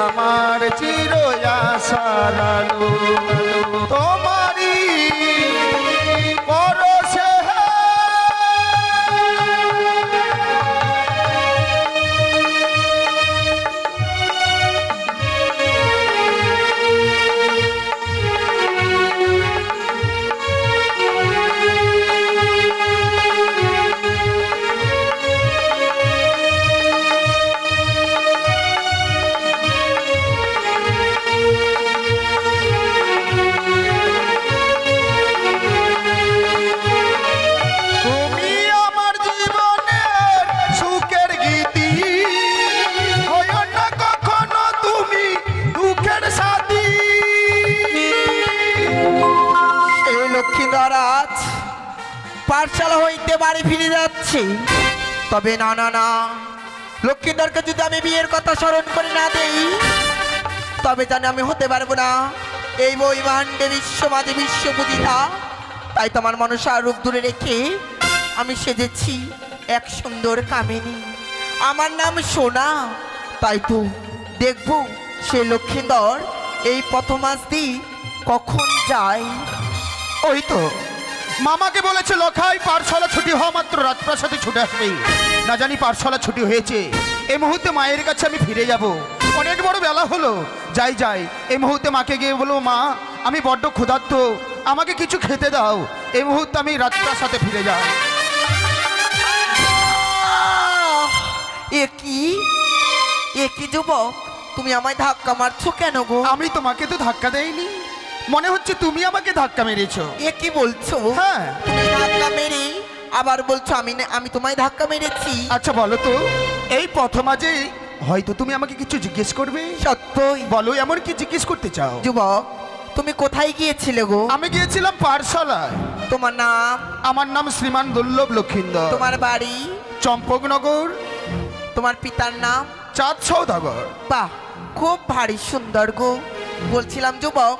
আমার চির আশার আলো তোমারই পরশে পাঠশালা হইতে বাড়ি ফিরে যাচ্ছি। তবে না না না, লক্ষ্মীধরকে যদি আমি বিয়ের কথা স্মরণ করে না দেই তবে জানি আমি হতে পারবো না এই বৈমান্ডে বিশ্বমাঝে বিশ্বপূজিতা। তাই তো আমার মনসার রূপ দূরে রেখে আমি সেজেছি এক সুন্দর কামিনী। আমার নাম সোনা। তাই তো দেখবো সে লক্ষ্মীধর এই প্রথমাস্তি কখন যায়। ওই তো মামাকে বলেছে লখাই পাঠশালা ছুটি হওয়া মাত্র রাজপ্রাসাদে ছুটে আসবে। না জানি পাঠশালা ছুটি হয়েছে। এই মুহূর্তে মায়ের কাছে আমি ফিরে যাব। অনেক বড় বেলা হলো। যাই যাই, এই মুহূর্তে মাকে গিয়ে বলবো, মা আমি বড্ড ক্ষুধার্ত, আমাকে কিছু খেতে দাও। এই মুহূর্তে আমি রাজপ্রাসাদে ফিরে যাই। এ কি যুবক, তুমি আমায় ধাক্কা মারছো কেন গো? আমি তোমাকে তো ধাক্কা দেইনি, মনে হচ্ছে তুমি আমাকে ধাক্কা মেরেছো। এ কি বলছো? হ্যাঁ, তুমি ধাক্কা মেরে আবার বলছো আমি তোমায় ধাক্কা মেরেছি। আচ্ছা বলো তো, এই প্রথম আজে হয়তো তুমি আমাকে কিছু জিজ্ঞেস করবে। সত্যই বলো, এমন কি জিজ্ঞেস করতে চাও? যুবক, তুমি কোথায় গিয়েছিলে গো? আমি গিয়েছিলাম পাঠশালায়। তোমার নাম? আমার নাম শ্রীমান দুর্লভ লক্ষিন্দর। তোমার বাড়ি? চম্পকনগর। তোমার পিতার নাম? চাঁদ সওদাগর। বাহ, খুব ভারী সুন্দর গো। বলছিলাম যুবক,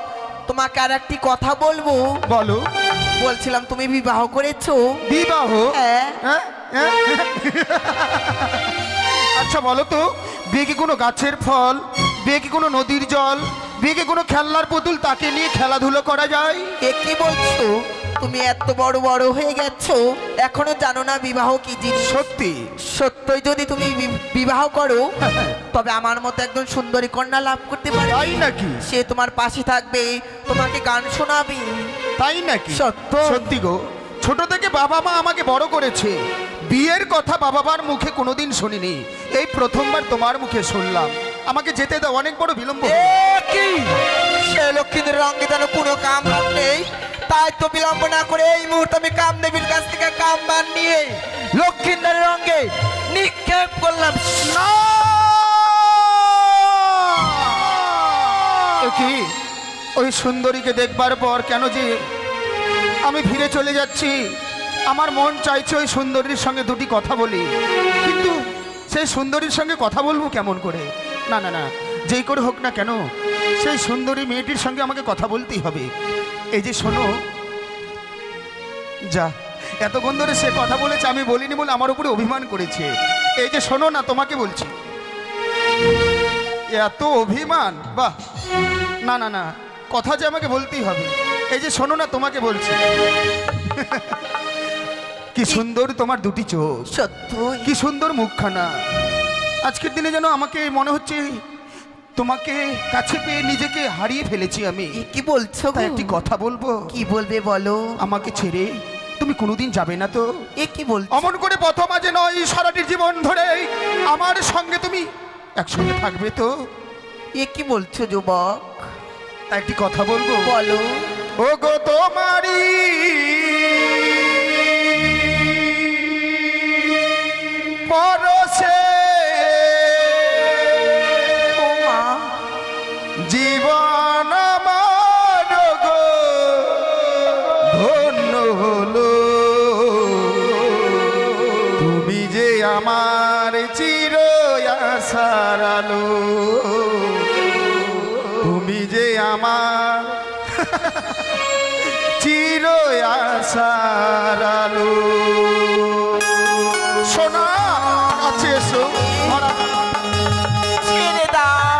তোমাকে আর একটি কথা বলবো। বলো। বলছিলাম তুমি বিবাহ করেছো? বিবাহ? হ্যাঁ। আচ্ছা বলো তো, বিয়ে কি কোনো গাছের ফল, বিয়ে কি কোনো নদীর জল, বিয়ে কি কোনো খেলনার পুতুল তাকে নিয়ে খেলাধুলো করা যায়? এ কি বলছো? তুমি এত বড় বড় হয়ে গেছো, এখনো জানো না বিবাহ কি জিনিস? সত্যি? সত্যই যদি তুমি বিবাহ করো তবে আমার মতো একজন সুন্দরী কন্যা লাভ করতে পারবে। তাই নাকি? সে তোমার পাশে থাকবে, তোমাকে গান শোনাবে। তাই নাকি? সত্য। সত্যি গো, ছোট থেকে বাবা মা আমাকে বড় করেছে। বিয়ের কথা বাবা মার মুখে কোনোদিন শুনিনি, এই প্রথমবার তোমার মুখে শুনলাম। আমাকে যেতে দাও, অনেক বড় বিলম্ব। কি সে লক্ষ্মীদের রঙে যেন কোনো কাম নেই, তাই তো বিলম্ব না করে এই মুহূর্তে আমি কামদেবীর কাছ থেকে কাম বান নিয়ে লক্ষ্মীদের রঙে নিক্ষেপ করলাম। কি ওই সুন্দরীকে দেখবার পর কেন যে আমি ফিরে চলে যাচ্ছি? আমার মন চাইছে ওই সুন্দরীর সঙ্গে দুটি কথা বলি, কিন্তু সেই সুন্দরীর সঙ্গে কথা বলবো কেমন করে? না না না, যেই করে হোক না কেন সেই সুন্দরী মেয়েটির সঙ্গে আমাকে কথা বলতেই হবে। এই যে শোনো, যা এতক্ষণ ধরে সে কথা বলেছে, আমি বলিনি বলে আমার উপরে অভিমান করেছে। এই যে শোনো না, তোমাকে বলছি। এত অভিমান? বাহ, না না না, কথা যে আমাকে বলতেই হবে। এই যে শোনো না, তোমাকে বলছি। কি সুন্দর তোমার দুটি চোখ, সত্য কি সুন্দর মুখখানা। আজকের দিনে যেন আমাকে মনে হচ্ছে তোমাকে কাছে পেয়ে নিজেকে হারিয়ে ফেলেছি আমি। কি বলছো? একটি কথা বলবো। কি বলবে বলো? আমাকে ছেড়ে তুমি কোনোদিন যাবে না তো? এ কি বলছো? অমন করে প্রথম আজ নয়, সারাটি জীবন ধরে আমার সঙ্গে তুমি একসঙ্গে থাকবে তো? এ কি বলছো যুবক? একটি কথা বলবো। বলো। ও গো তোমারি পরশে জীবন আমার গো ধন্য হলো। তুমি যে আমার চির আশার আলো, তুমি যে আমার চির আশার আলো। সোনা আছে, এসো। ছেড়ে দাও,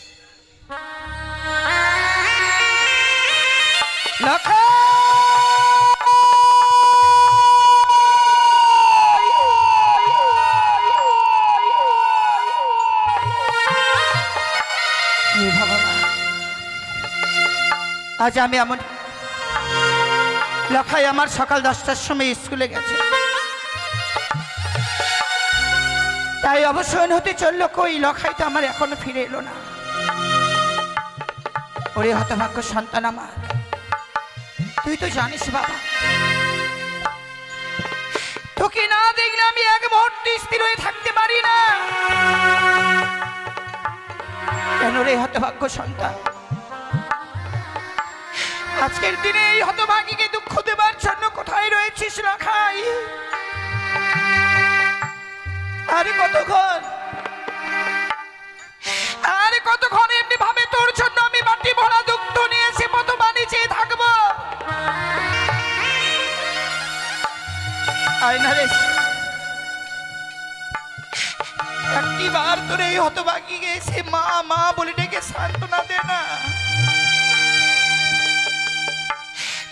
আজ আমি এমন লখাই আমার সকাল 10টার সময় স্কুলে গেছে, তাই অবসর হতে চললো, কই লখাই তো আমার এখনো ফিরে এলো না। ওরে হতভাগ্য সন্তান আমার, তুই তো জানিস বাবা, তোকে না দেখলে আমি এক মুহূর্তে স্থির হয়ে থাকতে পারি না। কেন রে হতভাগ্য সন্তান, আজকের দিনে এই হতভাগীকে দুঃখ দেবার জন্য কোথায় রয়েছিস লখাই? আরে কতক্ষণ এমনি ভাবে তোর জন্য আমি বাটি ভরা দুঃখ নিয়ে এসে কত বাণী চেয়ে থাকবো। একটি বার তোর এই হতভাগীকে এসে মা মা বলে ডেকে সান্ত্বনা দে না।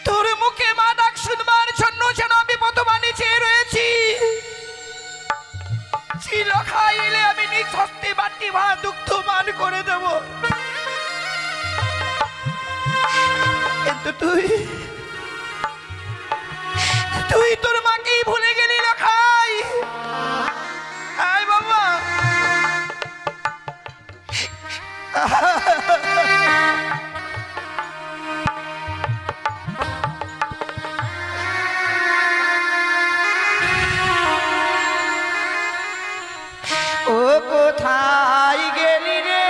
তোর মুখে মা ডাক শুনবার জন্য যেন আমি কত বাণী চেয়ে রয়েছি। লখাই এলে আমি নিজ হস্তে বাটি ভরা দুঃখ মান করে দেব, কিন্তু তুই তোর মাকেই ভুলে গেলি লখাই। আয় বাবা, ও কোথায় গেলি রে?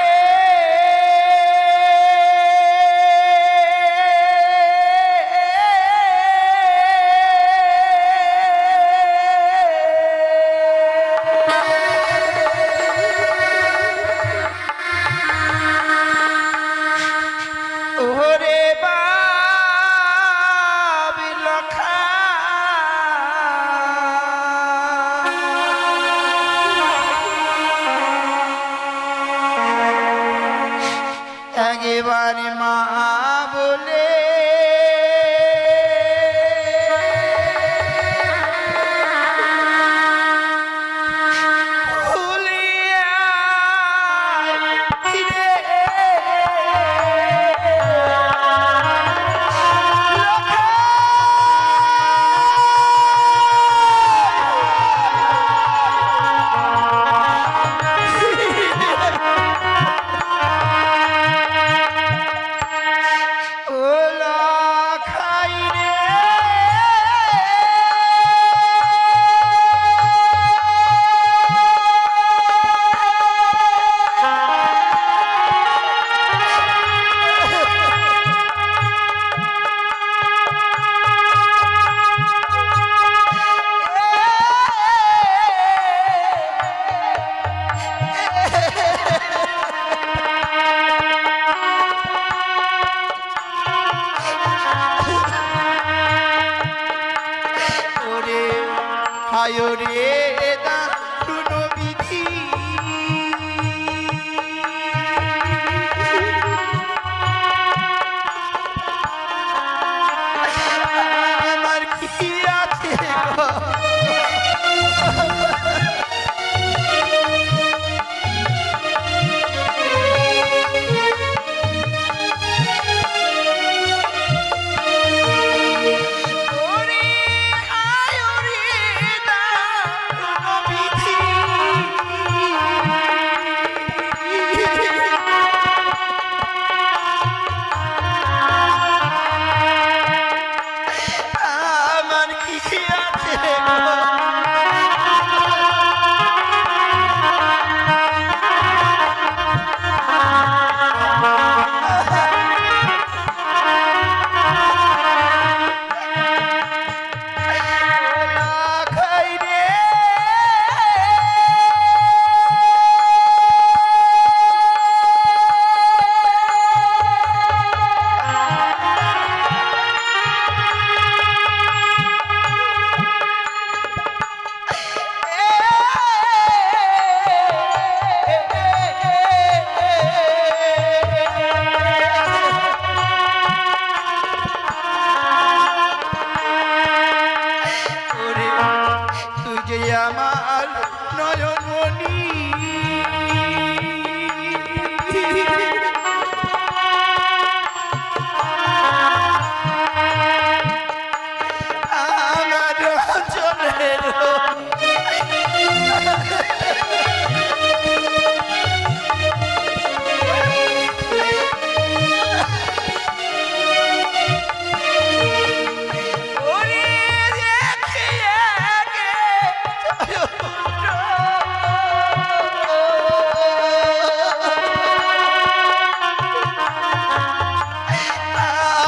ওরে বাপ লখাই, একেবারে মা বলে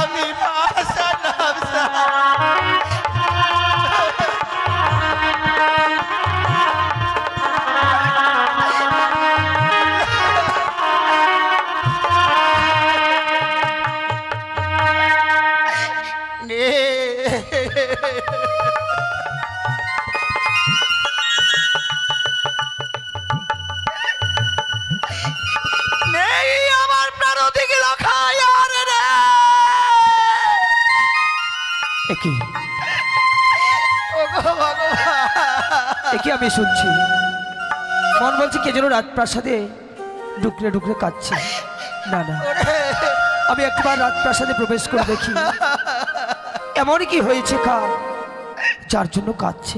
আমি ভাষা নামসা নেই আমার প্রাণ দিকে লখাই আর রে একে ওগো ভগবান একে আমি শুনছি, মন বলছে কে যেন রাজপ্রাসাদে ডুকরে ডুকরে কাঁদছে। না না, আমি একবার রাজপ্রাসাদে প্রবেশ করে দেখি এমন কি হয়েছে কার যার জন্য কাঁদছে।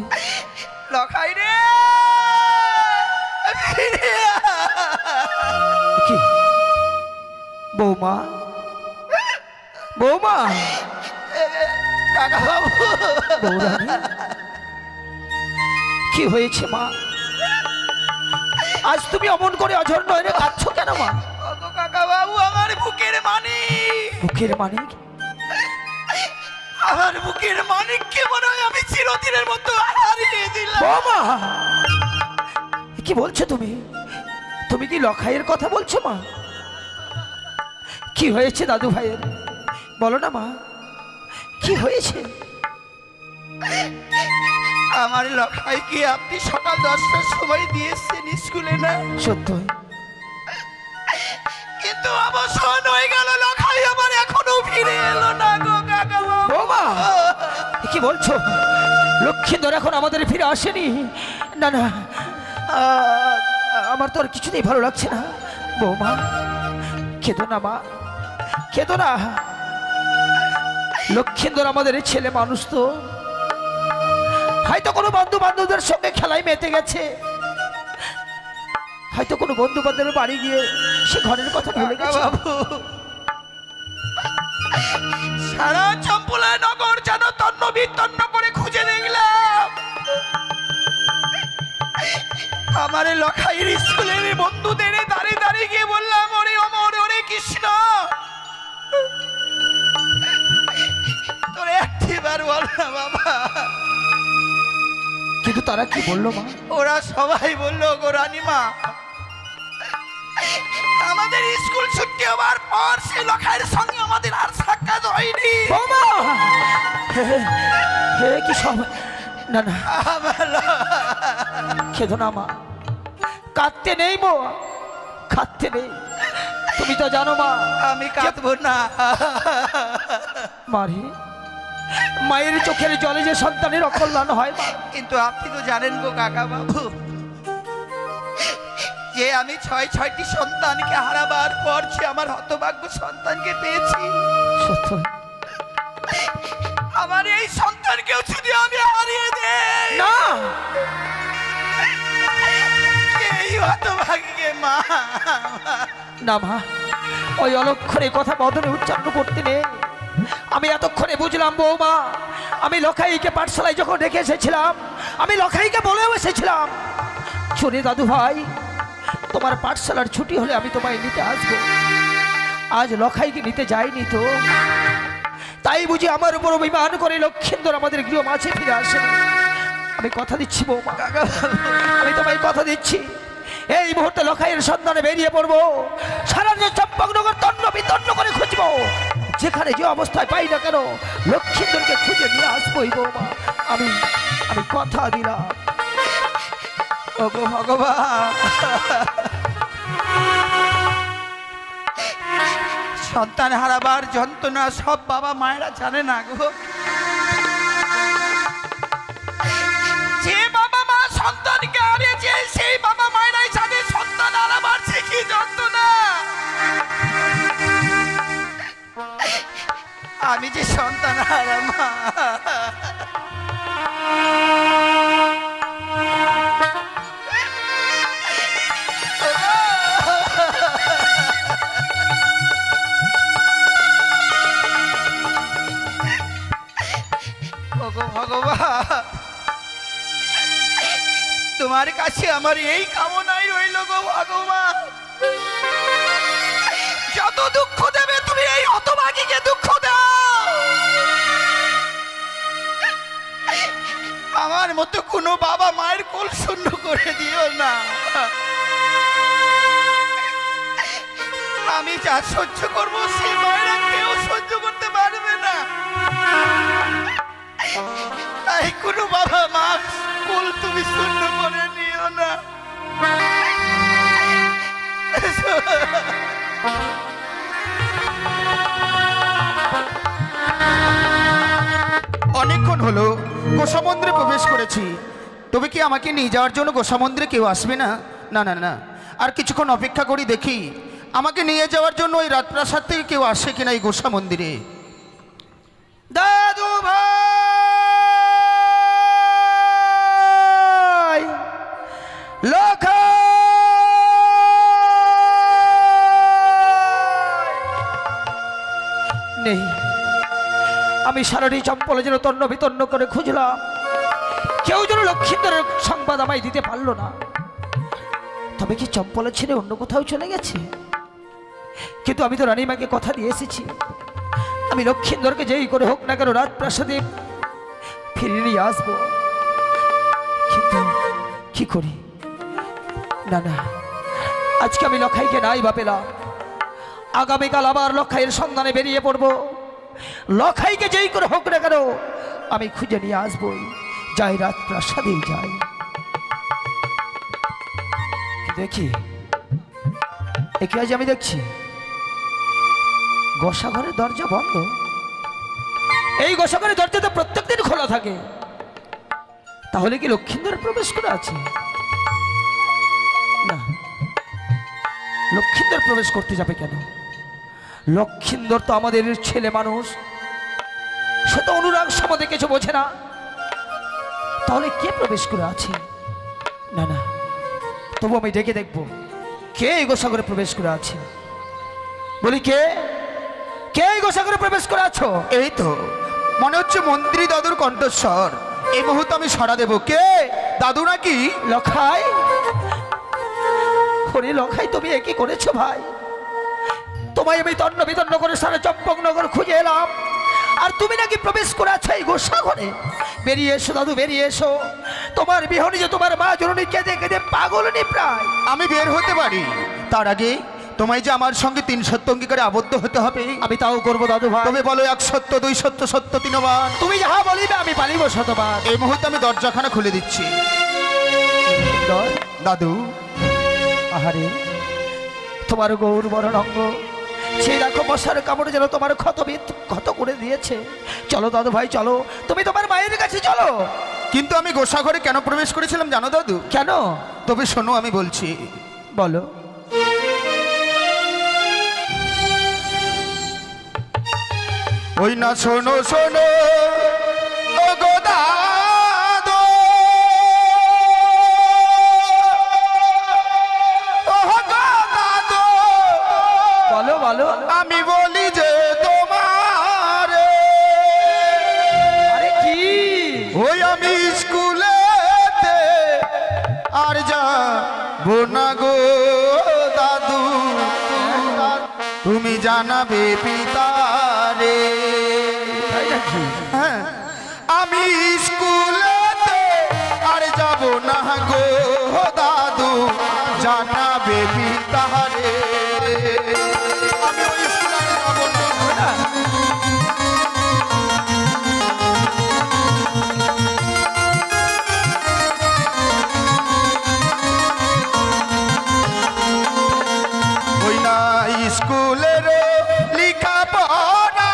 লখাই রে কি বৌমা, বৌমা, কাকা বাবু বৌরানী, কি হয়েছে মা? আজ তুমি অমন করে অঝর নয় কাঁদছো কেন মা? ওগো কাকা বাবু আমার বুকের মানিক, বুকের মানিক, আমার বুকের মানিককে মনে হয় আমি চিরদিনের মতো হারিয়ে দিলাম। বৌমা, কি বলছো তুমি? তুমি কি লখাইয়ের কথা বলছো মা? কি হয়েছে দাদু ভাইয়ের? বলো না মা, কি হয়েছে? আমার লখাইকে আপনি সকাল 10টার সময় দিয়েছেন স্কুলে না? সত্য? কিন্তু অবসর হয়ে গেল, লখাই আমার এখনো ফিরে এলো না গো কাকা বাবু। বৌমা, কি বলছো? লক্ষ্মীন্দর এখন আমাদের ফিরে আসেনি? না না, আমার তো আর কিছুতেই ভালো লাগছে না। বৌমা, খেদো না মা, খেদো না। লক্ষ্মীন্দর আমাদের ছেলে মানুষ, তো হয়তো কোনো বন্ধু বান্ধবদের সঙ্গে খেলায় মেতে গেছে, হয়তো কোনো বন্ধু বান্ধবের বাড়ি গিয়ে সে ঘরের কথা ভুলে কাকা গেছে। বাবু, সারা চম্পলা নগর যেন তন্ন বিতন্ন করে খুঁজে দেখলাম, আমার লখাইয়ের স্কুলের বন্ধুদের দাঁড়িয়ে দাঁড়িয়ে গিয়ে বললাম, ওরে অমর, ওরে কৃষ্ণ, তোরে একটিবার বল না বাবা। কিন্তু তারা কি বললো মা? ওরা সবাই বললো, গো রানীমা, আমাদের স্কুল ছুটি হবার পর সে লখাইয়ের সঙ্গে আমাদের আর সাক্ষাৎ হয়নি। বৌমা, হে কি সব? না না, খেদো না মা, কাঁদতে নেই মো, কাঁদতে নেই। তুমি তো জানো মা, আমি কাঁদবো না। মারে, মায়ের চোখের জলে যে সন্তানের অকল্যাণ হয় মা। কিন্তু আপনি তো জানেন গো কাকা বাবু, যে আমি ছয়টি সন্তানকে হারাবার পর যে আমার হতভাগ্য সন্তানকে পেয়েছি, সত্য? আমার এই সন্তানকেও যদি আমি হারিয়ে দেই, না, এই হতভাগ্যে মা। না মা, ওই অলক্ষণে কথা বদলে উচ্চারণ করতে নেই। আমি এতক্ষণে বুঝলাম বৌমা, আমি লখাইকে পাঠশালায় যখন রেখে এসেছিলাম, আমি লখাইকে বলেও এসেছিলাম, শুনে দাদু ভাই, তোমার পাঠশালার ছুটি হলে আমি তোমায় নিতে আসবো। আজ লখাইকে নিতে যাইনি তো, তাই বুঝি আমার উপর অভিমান করে লক্ষ্মীন্দর আমাদের গৃহ মাঝে ফিরে আসেনি। আমি কথা দিচ্ছি বৌমা, আমি তোমায় কথা দিচ্ছি, এই মুহূর্তে লখাইয়ের সন্ধানে বেরিয়ে পড়বো, সারা চম্পকনগর তন্ন বিতন্ন করে খুঁজবো, যেখানে যে অবস্থায় পাই না কেন লক্ষ্মীন্দরকে খুঁজে নিয়ে আসবোই বৌমা। আমি আমি কথা দিলাম। ওগো ভগবান, সন্তান হারাবার যন্ত্রণা সব বাবা মায়েরা জানে না গো। যে বাবা মা সন্তানকে হারিয়েছে, সেই বাবা মায়েরাই জানে সন্তান হারাবার সে কি যন্ত্রণা। আমি যে সন্তান হারা মা, তোমার কাছে আমার এই কামনাই রইল গো ভগবান, যত দুঃখ দেবে তুমি এই হতভাগীকে দুঃখ দাও। আমার মতো কোনো বাবা মায়ের কোল শূন্য করে দিও না। আমি যা সহ্য করবো সে মায়েরা কেউ সহ্য করতে পারবে না। তাই কোনো বাবা মা কোল তুমি শূন্য করে নিও না। অনেকক্ষণ হলো গোসা মন্দিরে প্রবেশ করেছি, তবে কি আমাকে নিয়ে যাওয়ার জন্য গোসা মন্দিরে কেউ আসবে না? না না না, আর কিছুক্ষণ অপেক্ষা করি, দেখি আমাকে নিয়ে যাওয়ার জন্য ওই রাজপ্রাসাদ থেকে কেউ আসে কিনা এই গোসা মন্দিরে। দাদু ভাই, লোকা নেই। আমি সারাটি চম্পলে যেন তন্ন বিতন্ন করে খুঁজলাম, কেউ যেন লক্ষ্মীন্দরের সংবাদ আমায় দিতে পারলো না। তবে কি চম্পলে ছেড়ে অন্য কোথাও চলে গেছে? কিন্তু আমি তো রানীমাকে কথা দিয়ে এসেছি, আমি লক্ষ্মীন্দরকে যেই করে হোক না কেন রাজপ্রাসাদে ফিরিয়ে নিয়ে আসবো। কিন্তু কি করি? না না, আজকে আমি লখাইকে নাই বা পেলাম, আগামীকাল আবার লখাইয়ের সন্ধানে বেরিয়ে পড়বো। লখাইকে যেই করে হোক না কেন আমি খুঁজে নিয়ে আসবোই, যাই রাজপ্রাসাদেই যাই। দেখি একে আজ আমি দেখছি গোসাঘরের দরজা বন্ধ। এই গোসাঘরের দরজা তো প্রত্যেকদিন খোলা থাকে, তাহলে কি লক্ষ্মীন্দর প্রবেশ করে আছে? না, লক্ষ্মীন্দর প্রবেশ করতে যাবে কেন? লক্ষ্মীন্দর তো আমাদের ছেলে মানুষ, সে তো অনুরাগ সম্বন্ধে কিছু বোঝে না, তাহলে কে প্রবেশ করে আছে? না না, তবু আমি ডেকে দেখবো কে এই গোসাগরে প্রবেশ করে আছে। বলি কে কে এই গোসাগরে প্রবেশ করে আছো? এই তো মনে হচ্ছে মন্ত্রী দাদুর কণ্ঠস্বর। এই মুহূর্তে আমি সাড়া দেবো। কে? দাদু নাকি? লখাই, হরি লখাই, তুমি এ কি করেছো ভাই? তোমায় আমি তন্ন বিতন্ন করে সারা চম্পকনগর খুঁজে এলাম, আর তুমি নাকি প্রবেশ করে আছো এই গোসাঘরে। বেরিয়ে এসো দাদু, বেরিয়ে এসো। তোমার বিহনে যে তোমার মা জননী কেঁদে কেঁদে পাগলনি প্রায়। আমি বের হতে পারি, তার আগে তোমায় যে আমার সঙ্গে 3 সত্য অঙ্গীকারে আবদ্ধ হতে হবে। আমি তাও করবো দাদু ভাই। তবে বলো 1 সত্য, 2 সত্য, সত্য 3 বার। তুমি যাহা বলিবে আমি পালিব শতবার। এই মুহূর্তে আমি দরজাখানা খুলে দিচ্ছি। দাদু, আহারে তোমার গৌর বরণ অঙ্গ, সেই দেখো মশার কামড়ে যেন তোমার ক্ষত করে দিয়েছে। চলো দাদু ভাই চলো, তুমি তোমার মায়ের কাছে চলো। কিন্তু আমি গোসাঘরে কেন প্রবেশ করেছিলাম জানো দাদু? কেন? তবে শোনো আমি বলছি। বলো। ওই না শোনো শোনো ও গো দাদু, ও গো দাদু, বলো বলো। আমি বলি যে তোমার, আরে কি? ওই আমি স্কুলেতে আর যাবো না গো দাদু, তুমি জানাবে পিতারে। হ্যাঁ, আমি স্কুলেতে আর যাব না গো দাদু, জানাবে পিতারে। আমি ওই স্কুলে আর যাব না। ওই না স্কুলের লিখা পড়া,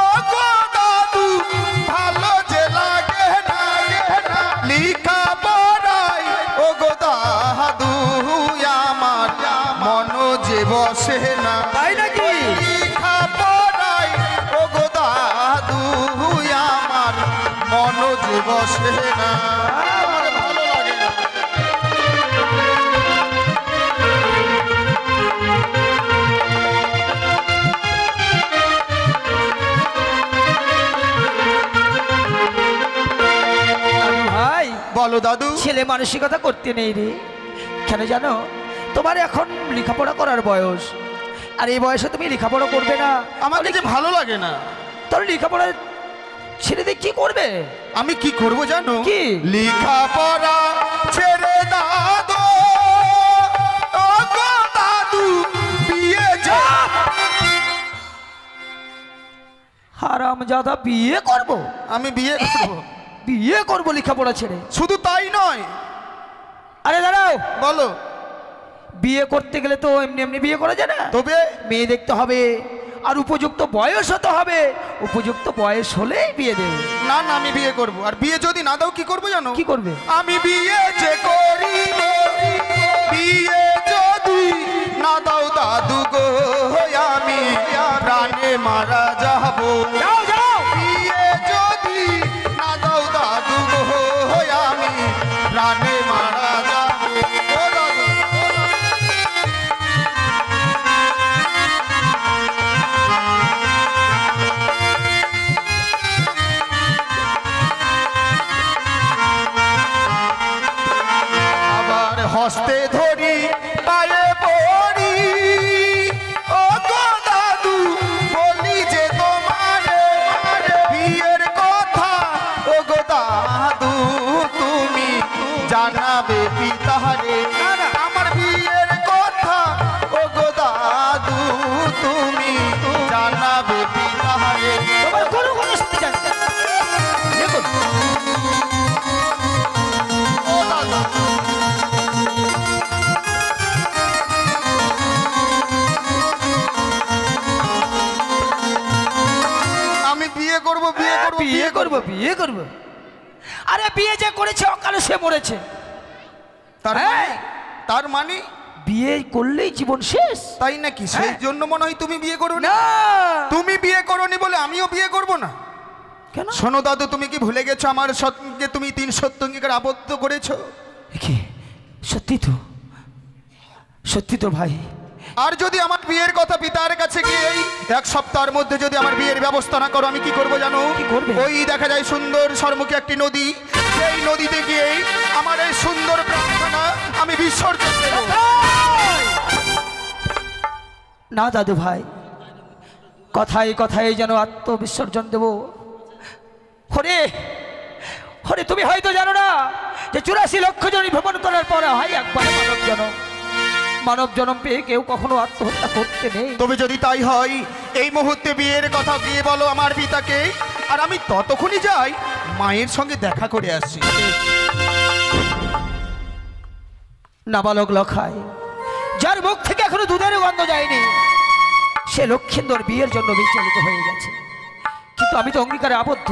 ও গো দাদু ভালো যে লাগে না, লিখা পড়াই ও গো দাদু আমার মন যে বসে না। তাই নাকি? লিখা পড়াই ও গো দাদু আমার মন যে বসে না, আমার ভালো লাগে না। দাদু ভাই বলো দাদু। ছেলে মানসিকতা করতে নেই রে। কেন জানো, তোমার এখন লেখাপড়া করার বয়স, আর এই বয়সে তুমি লেখাপড়া করবে না, আমাকে যে ভালো লাগে না। তোর লেখাপড়া ছেড়ে দিয়ে কি করবে? আমি কি করব জানো? কি? লেখাপড়া ছেড়ে দাদু, ও গো দাদু, বিয়ে যা। হারামজাদা, বিয়ে করব? আমি বিয়ে করব। বিয়ে করব লেখাপড়া ছেড়ে? শুধু তাই নয়। আরে দাঁড়াও, বলো। বিয়ে করতে গেলে তো এমনি এমনি বিয়ে করা যায় না। তবে মেয়ে দেখতে হবে, আর উপযুক্ত বয়স হতে হবে। উপযুক্ত বয়স হলেই বিয়ে দেবে। না না, আমি বিয়ে করব। আর বিয়ে যদি না দাও কি করবো জানো? কি করবে? আমি বিয়ে যে করি, বিয়ে যদি না দাও দাদু গো, আমি প্রাণে মারা যাব। যাও যাও। বিয়ে যদি না দাও দাদু গো, আমি প্রাণে মারা যাব। ও দাদু, ও দাদু। আবার হস্তে ধরি, পায়ে পড়ি, ও গো দাদু, বলি যে তোমার বিয়ের কথা, ও গো দাদু, তুমি জানাবে পিতারে। আমার বিয়ের কথা, ও গো দাদু, তুমি জানাবে পিতারে। তোমার কোনো কোনো শুনতে চাই না। দেখুন, ও দাদু, আমি বিয়ে করব, বিয়ে করব, বিয়ে করব, বিয়ে করব। আরে বিয়ে যে করেছে অকালে সে মরেছে। তার হ্যাঁ। তার মানে বিয়ে করলেই জীবন শেষ? তাই নাকি? সেই জন্য মনে হয় তুমি বিয়ে করো না। না। তুমি বিয়ে করোনি বলে আমিও বিয়ে করব না। কেন? শোনো দাদু, তুমি কি ভুলে গেছো আমার সঙ্গে তুমি 3 সত্য অঙ্গীকার আবদ্ধ করেছো? কি? সত্যি তো, সত্যি তো ভাই। আর যদি আমার বিয়ের কথা পিতার কাছে গিয়ে এই 1 সপ্তাহের মধ্যে যদি আমার বিয়ের ব্যবস্থা না করো, আমি কি করব জানো? কি করবে? ওই দেখা যায় সুন্দর সরমুখে একটি নদী, সেই নদীতে গিয়ে আমার এই সুন্দর প্রার্থনা আমি বিসর্জন দেব। না দাদু ভাই, কথায় কথায় যেন আত্মবিসর্জন দেব। হরে হরে, তুমি হয়তো জানো না যে 84 লক্ষ জন ভ্রমণ করার পরে হয় একবার মানব জনম। মানব জনম পেয়ে কেউ কখনো আত্মহত্যা করতে নেই। তবে যদি তাই হয়, এই মুহূর্তে বিয়ের কথা গিয়ে বলো আমার পিতাকে, আর আমি ততক্ষণই যাই মায়ের সঙ্গে দেখা করে আসছি। নাবালক লখায়, যার মুখ থেকে এখনো দুধের গন্ধ যায়নি, সে লক্ষিন্দর বিয়ের জন্য বিচলিত হয়ে গেছে। কিন্তু আমি তো অঙ্গীকারে আবদ্ধ।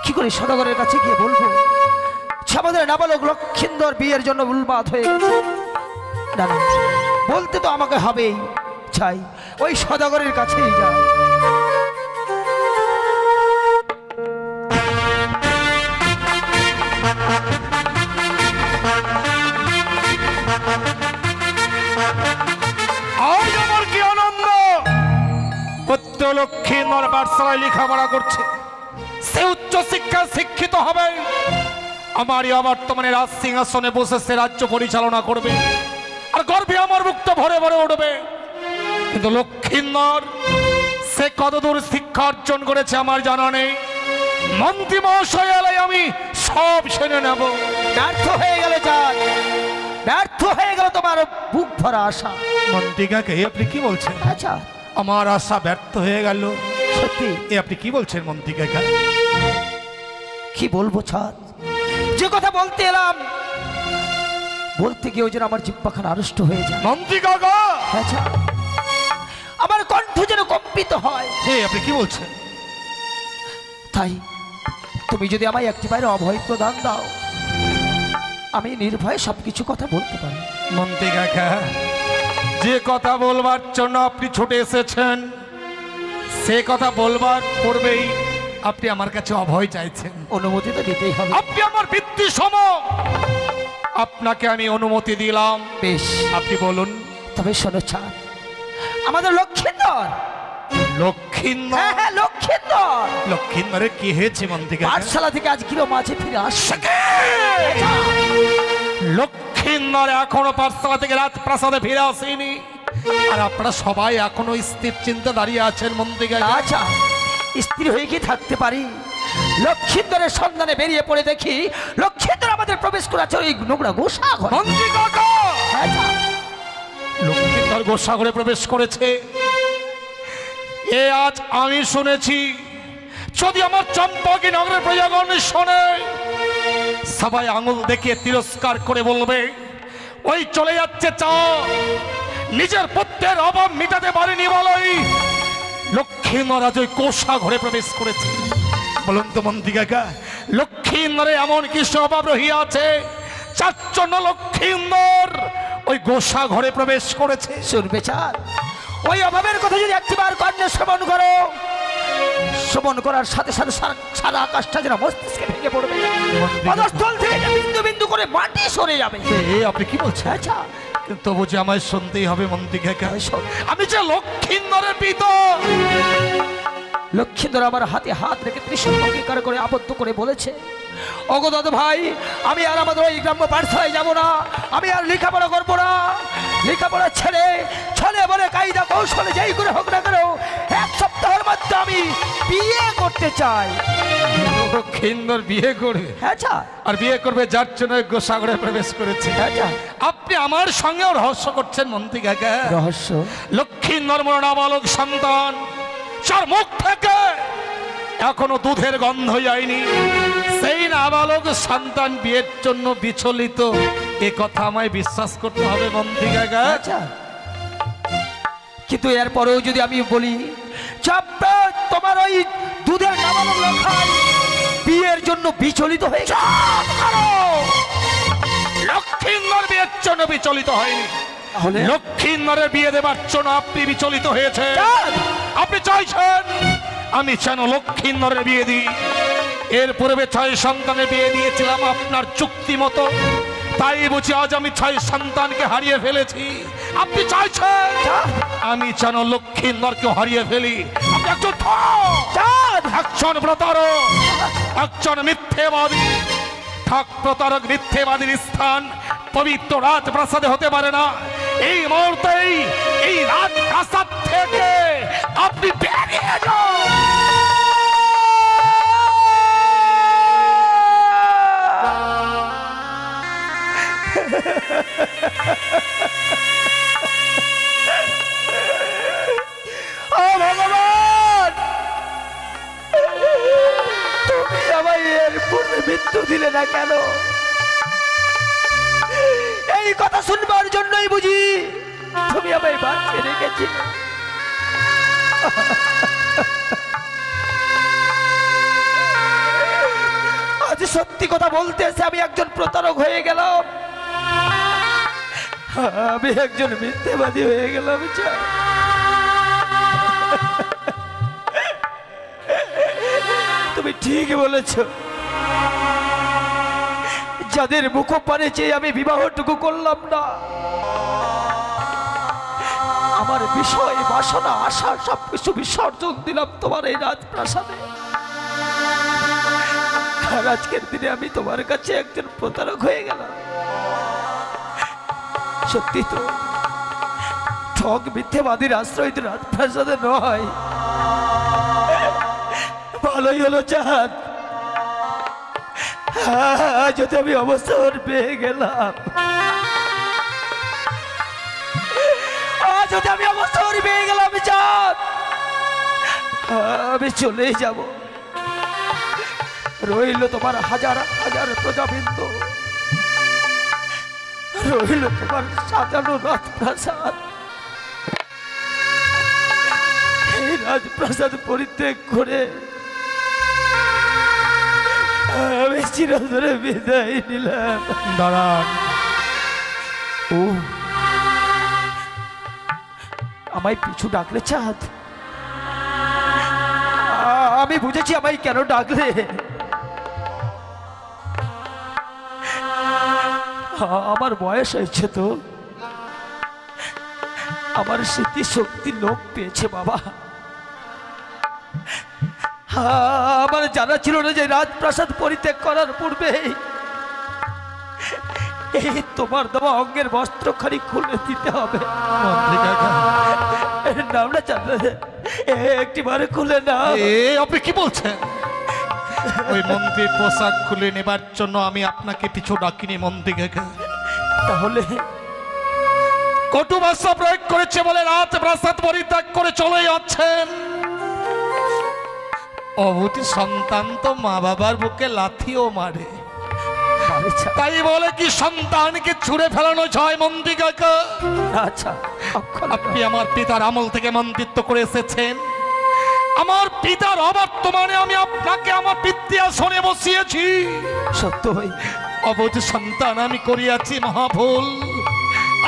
কি করে সদাগরের কাছে গিয়ে বলবো যে আমাদের নাবালক লক্ষিন্দর বিয়ের জন্য উন্মাদ হয়ে গেছে? না না, বলতে তো আমাকে হবেই। চাই ওই সদাগরের কাছেই যাই। আজ আমার কি আনন্দ! পুত্র লক্ষ্মীন্দর পাঠশালায় লেখাপড়া করছে, সে উচ্চ শিক্ষায় শিক্ষিত হবে, আমারই অবর্তমানে রাজ সিংহাসনে বসে সে রাজ্য পরিচালনা করবে, আর গর্বে আমার মুক্ত ভরে ভরে উঠবে। কিন্তু লক্ষ্মীন্দর সে কতদূর শিক্ষা অর্জন করেছে আমার জানা নেই। মন্ত্রী মহাশয় এলাই আমি সব শুনে নেব। ব্যর্থ হয়ে গেলে চাঁদ, ব্যর্থ হয়ে গেল তোমার বুক ভরা আশা। মন্ত্রী কাকে আপনি কি বলছেন? আচ্ছা, আমার আশা ব্যর্থ হয়ে গেল? সত্যি এ আপনি কি বলছেন মন্ত্রী কাকা? কি বলবো চাঁদ, যে কথা বলতে এলাম বলতে গিয়েও যেন আমার জিহ্বাখানা আড়ষ্ট হয়ে যায়। মন্ত্রী কাকা! হ্যাঁ চাঁদ, আমার কণ্ঠ যেন কম্পিত হয়। হে আপনি কি বলছেন? তাই তুমি যদি আমায় একটিবারে অভয় প্রদান দাও, আমি নির্ভয়ে সবকিছু কথা বলতে পারি। মন্ত্রী কাকা, যে কথা বলবার জন্য আপনি ছুটে এসেছেন, সে কথা বলবার পূর্বেই আপনি আমার কাছে অভয় চাইছেন। অনুমতি তো দিতেই হবে। আপনি আমার পিতৃ সম, আপনাকে আমি অনুমতি দিলাম। বেশ, আপনি বলুন। তবে শোনো চাঁদ, আমাদের লক্ষ্মীন্দর লক্ষিন্দর হ্যাঁ হ্যাঁ লক্ষিন্দর। লক্ষিন্দরের কি হয়েছে মন্দিকা? পাঠশালা থেকে আজ কিলো মাঝে ফিরে আসছে। লক্ষিন্দর এখনো পাঠশালা থেকে রাজপ্রাসাদে ফিরে আসেনি, আর আপনারা সবাই এখনো স্থির চিন্তা দাঁড়িয়ে আছেন মন্দিকা। আচ্ছা, স্ত্রী হয়ে কি থাকতে পারি? লক্ষিন্দরের সন্ধানে বেরিয়ে পড়ে দেখি লক্ষিন্দর আমাদের প্রবেশ করেছে ওই নোংরা গোসা ঘরে। মন্দিকা আচ্ছা, লক্ষিন্দর গোসাগরে প্রবেশ করেছে এ আজ আমি শুনেছি। যদি আমার চম্পকী নগরের প্রজাগণ শোনে, সবাই আঙুল দেখিয়ে তিরস্কার করে বলবে ওই চলে যাচ্ছে চা, নিজের পুত্রের অভাব মিটাতে পারেনি বলেই লক্ষিন্দর আজ ওই কোষাঘরে প্রবেশ করেছে। বলুন তো মন্ত্রীকাকা, লক্ষিন্দরে এমন কিছু অভাব রহিয়াছে যার জন্য লক্ষিন্দর ওই গোসা ঘরে প্রবেশ করেছে? শুনবে চাঁদ, ওই অভাবের কথা যদি একবার কর্ণে শ্রবণ করো, শ্রবণ করার সাথে সাথে সারা আকাশটা যেন মস্তিষ্কে ভেঙে পড়বে, পদস্থল থেকে যে বিন্দু বিন্দু করে মাটি সরে যাবে। আপনি কি বলছেন? আচ্ছা, কিন্তু বুঝি আমায় শুনতেই হবে মন্ত্রীকাকা, শোন। আমি যে লক্ষিন্দরের পিতা। লক্ষিন্দর আমার হাতে হাত রেখে ত্রিশূল অঙ্গীকার করে আবদ্ধ করে বলেছে, ওগো দাদু ভাই, আমি আর আমাদের ওই গ্রাম্য পাঠশালায় যাব না, আমি আর লেখাপড়া করবো না। লেখাপড়া ছেড়ে ছলে বলে কায়দা কৌশলে যেই করে হোক না কেন এক সপ্তাহের মধ্যে আমি বিয়ে করতে চাই। লক্ষিন্দর বিয়ে করবে? আচ্ছা, আর বিয়ে করবে যার জন্য গোসাগরে প্রবেশ করেছে? আচ্ছা, আপনি আমার সঙ্গেও রহস্য করছেন মন্ত্রীকাকা। রহস্য? লক্ষিন্দর মনে নাবালক সন্তান, যার মুখ থেকে এখনো দুধের গন্ধ যায়নি, সেই নাবালক সন্তান বিয়ের জন্য বিচলিত, এ কথা আমায় বিশ্বাস করতে হবে মন্ত্রীকাকা। আচ্ছা, কিন্তু এরপরেও যদি আমি বলি তোমার ওই দুধের নামানো লখাই বিয়ের জন্য বিচলিত হয়ে গেছে। লক্ষিন্দর বিয়ের জন্য বিচলিত হয়নি, তাহলে লক্ষিন্দরের বিয়ে দেবার জন্য আপনি বিচলিত হয়েছে। আপনি চাইছেন আমি যেন লক্ষিন্দরের বিয়ে দিই। এর পূর্বে 6 সন্তানের বিয়ে দিয়েছিলাম আপনার চুক্তি মতো, তাই বুঝি আজ আমি 6 সন্তানকে হারিয়ে ফেলেছি। আপনি চাইছেন আমি যেন লক্ষিন্দরকে হারিয়ে ফেলি। আপনি একজন প্রতারক, একজন মিথ্যেবাদী। ঠক প্রতারক মিথ্যেবাদীর স্থান পবিত্র রাজপ্রাসাদে হতে পারে না। এই মুহূর্তেই এই রাজপ্রাসাদ থেকে আপনি বেরিয়ে যান। ভগবান, তুমি আমায় এর পূর্বে মৃত্যু দিলে না কেন? এই কথা শুনবার জন্যই বুঝি তুমি আমায় বাঁচিয়ে রেখেছি। আজ সত্যি কথা বলতে এসে আমি একজন প্রতারক হয়ে গেলাম, আমি একজন মিথ্যেবাদী হয়ে গেলাম। তুমি ঠিক বলেছ, যাদের মুখপানে চেয়ে আমি বিবাহটুকু করলাম না, আমার বিষয় বাসনা আশা সবকিছু বিসর্জন দিলাম তোমার এই রাজপ্রাসাদে। আর আজকের দিনে আমি তোমার কাছে একজন প্রতারক হয়ে গেলাম। সত্যি তো, ঠক মিথ্যেবাদীর আশ্রয় তো রাজপ্রাসাদে নয়। ভালোই হলো চাঁদ, যদি আমি অবসর পেয়ে গেলাম, যদি আমি অবসর পেয়ে গেলাম চাঁদ, আমি চলেই যাব। রইল তোমার হাজার হাজার প্রজাবৃন্দ, রইল তোমার সাজানো রাজপ্রাসাদ। এই রাজপ্রাসাদ পরিত্যাগ করে আমি চিরতরে বিদায় নিলাম। দাঁড়ান, ও আমায় পিছু ডাকলে চাঁদ? আমি বুঝেছি আমায় কেন ডাকলে। আমার বয়স হয়েছে তো, আমার স্মৃতি শক্তি লোপ পেয়েছে বাবা। আমার জানা ছিল না যে রাজপ্রাসাদ পরিত্যাগ করার পূর্বে এই তোমার দেওয়া অঙ্গের বস্ত্রখানি খুলে দিতে হবে। মন্ত্রী কাকা, নাও না চাঁদ, একটিবারে খুলে নাও। আপনি কি বলছেন? ওই মন্ত্রীর পোশাক খুলে নেবার জন্য আমি আপনাকে পিছু ডাকিনি মন্ত্রী কাকা। তাহলে কটু ভাষা প্রয়োগ করেছে বলে রাজপ্রাসাদ পরিত্যাগ করে চলে যাচ্ছেন। অবুতি সন্তান তো মা বাবার বুকে লাথিও মারে, তাই বলে কি সন্তানকে ছুঁড়ে ফেলানো যায় মন্ত্রী কাকা? আচ্ছা, আপনি আমার পিতার আমল থেকে মন্ত্রিত্ব করে এসেছেন। আমার পিতার অবর্তমানে আমি আপনাকে আমার পিতৃআসনে বসিয়েছি। সত্যই অবুঝ সন্তান আমি করিয়াছি মহাভুল।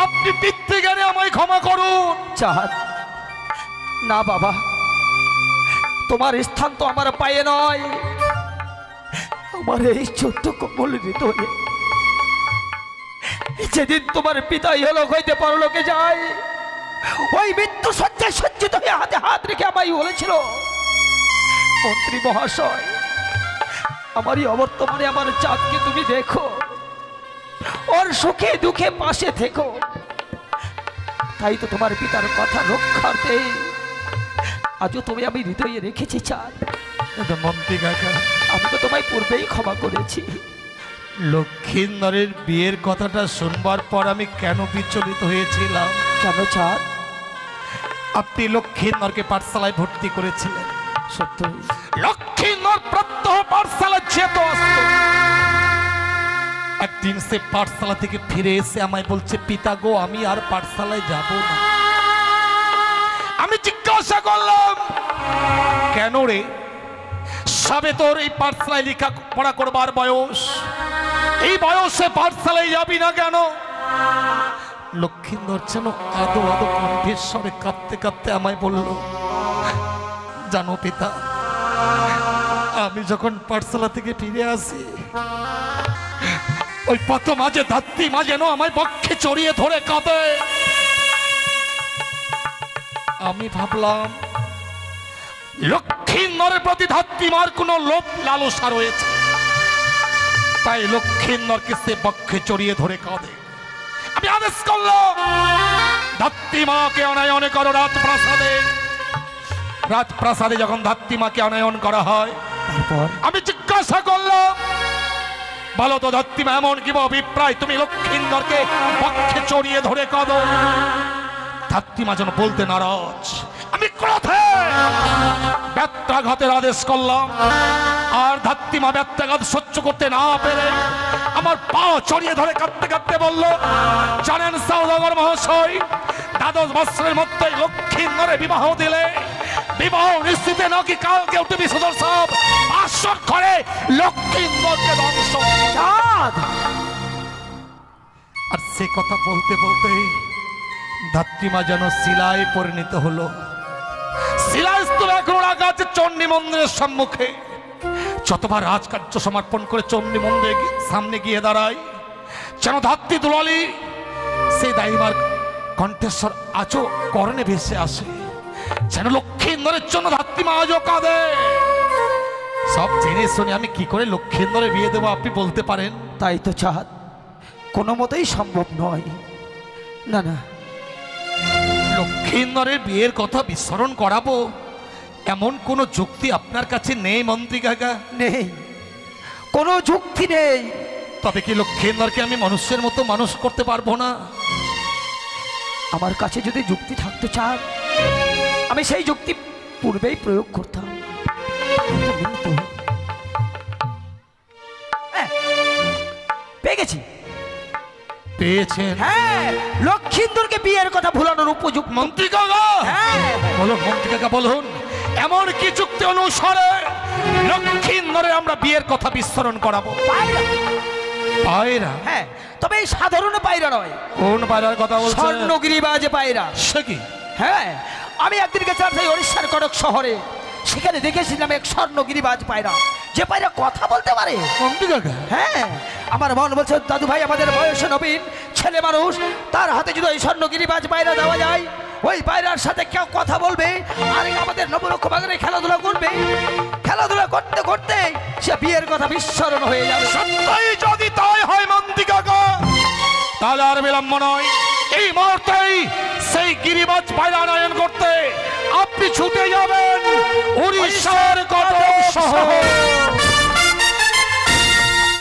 আপনি পিতৃজ্ঞানে আমায় ক্ষমা করুন। চাঁদ, না বাবা, তোমার স্থান তো আমার পায়ে নয়, আমার এই ছোট্ট কোমল হৃদয়ে। যেদিন তোমার পিতা ইহলোক হইতে পরলোকে যায়, ওই মৃত্যু শয্যায় সজ্জিত হয়ে হাতে হাত রেখে আমায় বলেছিল, মন্ত্রী মহাশয়, আমারই অবর্তমানে আমার চাঁদকে তুমি দেখো, ওর সুখে দুঃখে পাশে থেকো। তাই তো তোমার পিতার কথা রক্ষার্থে আজও তুমি আমি হৃদয়ে রেখেছি চাঁদ। মন্ত্রী কাকা, আমি তো তোমায় পূর্বেই ক্ষমা করেছি। লক্ষ্মীন্দরের বিয়ের কথাটা শুনবার পর আমি কেন বিচলিত হয়েছিলাম? কেন চাঁদ? আপনি লক্ষ্মীন্দরকে পাঠশালায় ভর্তি করেছিলেন। সত্য, লক্ষ্মীন্দর প্রত্যহ পাঠশালা যেত আসতো। একদিন সে পাঠশালা থেকে ফিরে এসে আমায় বলছে, পিতা গো, আমি আর পাঠশালায় যাব না। আমি জিজ্ঞাসা করলাম, কেন রে? সবে তোর এই পাঠশালায় লেখা পড়া করবার বয়স, এই বয়সে পাঠশালায় যাবি না কেন? লক্ষ্মীন্দর যেন আদো আদো কণ্ঠেশ্বরে কাঁদতে কাঁদতে আমায় বলল, জানো পিতা, আমি যখন পাঠশালা থেকে ফিরে আসি, ওই পথ মাঝে ধাত্রী মা যেন আমায় বক্ষে চড়িয়ে ধরে কাঁদে। আমি ভাবলাম লক্ষ্মীন্দরের প্রতি ধাত্রীমার কোন লোভ লালসা রয়েছে, তাই লক্ষ্মীন্দরকে সে বক্ষে চড়িয়ে ধরে কাঁদে। আমি আদেশ করলাম, ধাত্রীমাকে অনায়ন করো রাজপ্রাসাদে। রাজপ্রাসাদে যখন ধাত্রীমাকে অনায়ন করা হয়, আমি জিজ্ঞাসা করলাম, বলো তো ধাত্রীমা, এমন কি অভিপ্রায় তুমি লক্ষ্মীন্দরকে পক্ষে চড়িয়ে ধরে কাঁদো? ধাত্রীমা যেন বলতে নারাজ। আমি ক্রোধে ব্যত্যাঘাতের আদেশ করলাম, আর ধাত্রীমা ব্যত্যাঘাত সহ্য করতে না পেরে আমার পা চড়িয়ে ধরে কাঁদতে কাঁদতে বলল, জানেন সওদাগর মহাশয়, 12 বছরের মধ্যে লক্ষ্মীন্দরে বিবাহ দিলে বিবাহ নিশ্চিতে নাকি কালকে উঠে বিশোধর সব আসর করে লক্ষ্মীন্দরকে ধ্বংস। আর সে কথা বলতে বলতে ধাত্রীমা যেন শিলায় পরিণত হলো। শিলাস্তূপ এখন রাখা আছে চণ্ডী মন্দিরের সম্মুখে। যতবার রাজকার্য সমর্পণ করে চণ্ডী মন্দিরের সামনে গিয়ে দাঁড়ায়, যেন ধাত্রী দুলালী সেই দাইমার কণ্ঠেশ্বর আজও করণে ভেসে আসে, যেন লক্ষ্মীন্দরের জন্য ধাত্রীমা আজও কাঁদে। সব জেনে শুনে আমি কি করে লক্ষ্মীন্দরের বিয়ে দেবো আপনি বলতে পারেন? তাই তো চাঁদ, কোনো মতেই সম্ভব নয়। না না, লক্ষ্মীন্দরের বিয়ের কথা বিস্মরণ করাবো এমন কোনো যুক্তি আপনার কাছে নেই মন্ত্রী কাকা? নেই, কোনো যুক্তি নেই। তবে কি লক্ষ্মীন্দরকে আমি মানুষের মতো মানুষ করতে পারবো না? আমার কাছে যদি যুক্তি থাকতো চাঁদ, আমি সেই যুক্তি পূর্বেই প্রয়োগ করতাম। কিন্তু পেয়ে গেছি। পেয়েছেন? হ্যাঁ, লক্ষ্মীন্দরকে বিয়ের কথা ভুলানোর উপযুক্ত। মন্ত্রী কাকা, হ্যাঁ বলুন মন্ত্রী কাকা, বলুন এমন কি চুক্তি অনুসারে লক্ষ্মীন্দরের আমরা বিয়ের কথা বিস্মরণ করাবো? পায়রা। পায়রা? হ্যাঁ, তবে এই সাধারণ পায়রা নয়। কোন পায়রার কথা বলছেন? স্বর্ণগিরিবাজ পায়রা। সে কি? হ্যাঁ, আমি একদিন গেছিলাম সেই ওড়িশার কটক শহরে, সেখানে দেখেছিলাম এক স্বর্ণগিরিবাজ পায়রা, যে পায়রা কথা বলতে পারে। মন্ত্রী কাকা, হ্যাঁ, আমার মন বলছে দাদু ভাই, আমাদের বয়স নবীন ছেলে মানুষ, তার হাতে যদি ওই স্বর্ণগিরিবাজ পায়রা দেওয়া যায়, ওই পায়রার সাথে কেউ কথা বলবে আর আমাদের নবলক্ষ বাগানে খেলাধুলা করবে। করতে করতে সে বিয়ের কথা বিস্মরণ হয়ে যাবে। সত্যই যদি তাই হয় মন্ত্রী কাকা, তাহলে আর বিলম্ব নয়, এই মুহূর্তেই সেই গিরিবাজ পায়রানয়ন করতে আপনি ছুটে যাবেন উড়িষ্যার কটক শহর।